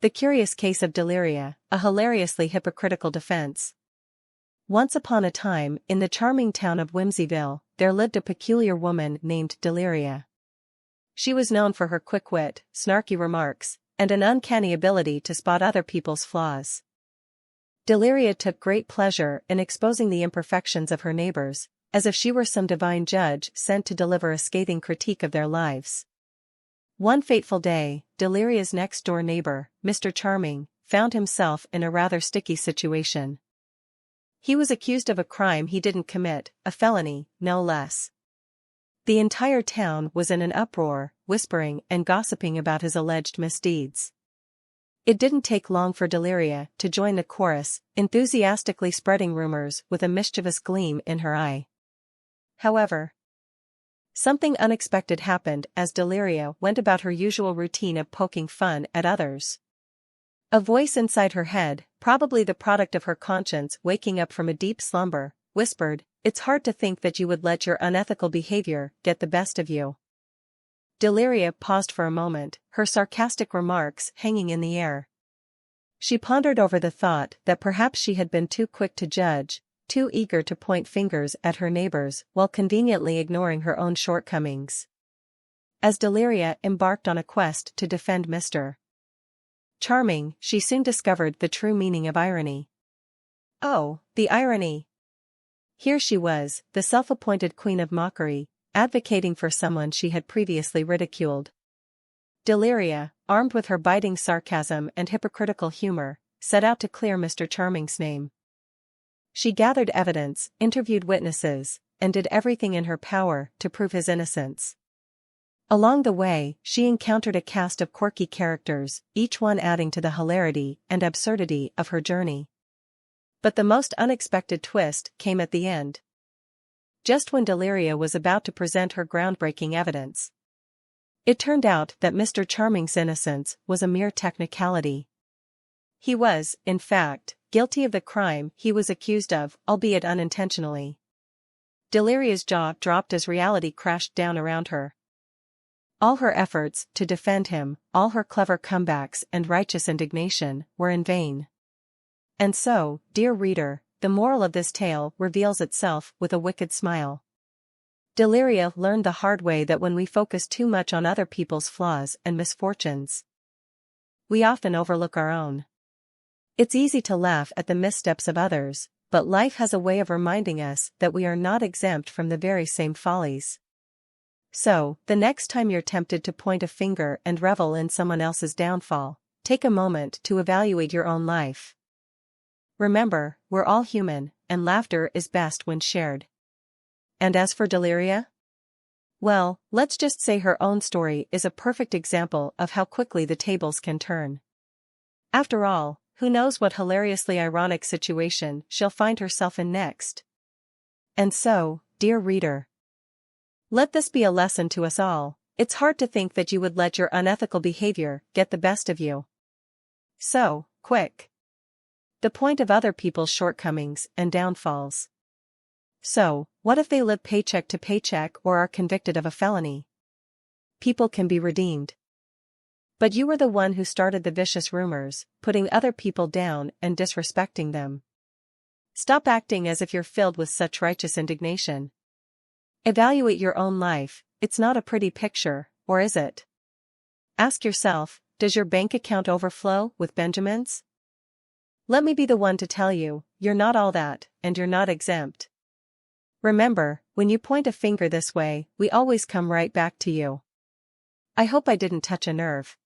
The Curious Case of Deliria, a hilariously hypocritical defense. Once upon a time, in the charming town of Whimsyville, there lived a peculiar woman named Diliria. She was known for her quick wit, snarky remarks, and an uncanny ability to spot other people's flaws. Diliria took great pleasure in exposing the imperfections of her neighbors, as if she were some divine judge sent to deliver a scathing critique of their lives. One fateful day, Diliria's next-door neighbor, Mr. Charming, found himself in a rather sticky situation. He was accused of a crime he didn't commit, a felony, no less. The entire town was in an uproar, whispering and gossiping about his alleged misdeeds. It didn't take long for Diliria to join the chorus, enthusiastically spreading rumors with a mischievous gleam in her eye. However, something unexpected happened as Diliria went about her usual routine of poking fun at others. A voice inside her head, probably the product of her conscience waking up from a deep slumber, whispered, "It's hard to think that you would let your unethical behavior get the best of you." Diliria paused for a moment, her sarcastic remarks hanging in the air. She pondered over the thought that perhaps she had been too quick to judge, too eager to point fingers at her neighbors while conveniently ignoring her own shortcomings. As Diliria embarked on a quest to defend Mr. Charming, she soon discovered the true meaning of irony. Oh, the irony! Here she was, the self-appointed queen of mockery, advocating for someone she had previously ridiculed. Diliria, armed with her biting sarcasm and hypocritical humor, set out to clear Mr. Charming's name. She gathered evidence, interviewed witnesses, and did everything in her power to prove his innocence. Along the way, she encountered a cast of quirky characters, each one adding to the hilarity and absurdity of her journey. But the most unexpected twist came at the end. Just when Diliria was about to present her groundbreaking evidence. It turned out that Mr. Charming's innocence was a mere technicality. He was, in fact, guilty of the crime he was accused of, albeit unintentionally. Diliria's jaw dropped as reality crashed down around her. All her efforts to defend him, all her clever comebacks and righteous indignation, were in vain. And so, dear reader, the moral of this tale reveals itself with a wicked smile. Diliria learned the hard way that when we focus too much on other people's flaws and misfortunes, we often overlook our own. It's easy to laugh at the missteps of others, but life has a way of reminding us that we are not exempt from the very same follies. So, the next time you're tempted to point a finger and revel in someone else's downfall, take a moment to evaluate your own life. Remember, we're all human, and laughter is best when shared. And as for Diliria? Well, let's just say her own story is a perfect example of how quickly the tables can turn. After all, who knows what hilariously ironic situation she'll find herself in next? And so, dear reader, let this be a lesson to us all. It's hard to think that you would let your unethical behavior get the best of you. So, quick. The point of other people's shortcomings and downfalls. So, what if they live paycheck to paycheck or are convicted of a felony? People can be redeemed. But you were the one who started the vicious rumors, putting other people down and disrespecting them. Stop acting as if you're filled with such righteous indignation. Evaluate your own life. It's not a pretty picture, or is it? Ask yourself, does your bank account overflow with Benjamins? Let me be the one to tell you, you're not all that, and you're not exempt. Remember, when you point a finger this way, we always come right back to you. I hope I didn't touch a nerve.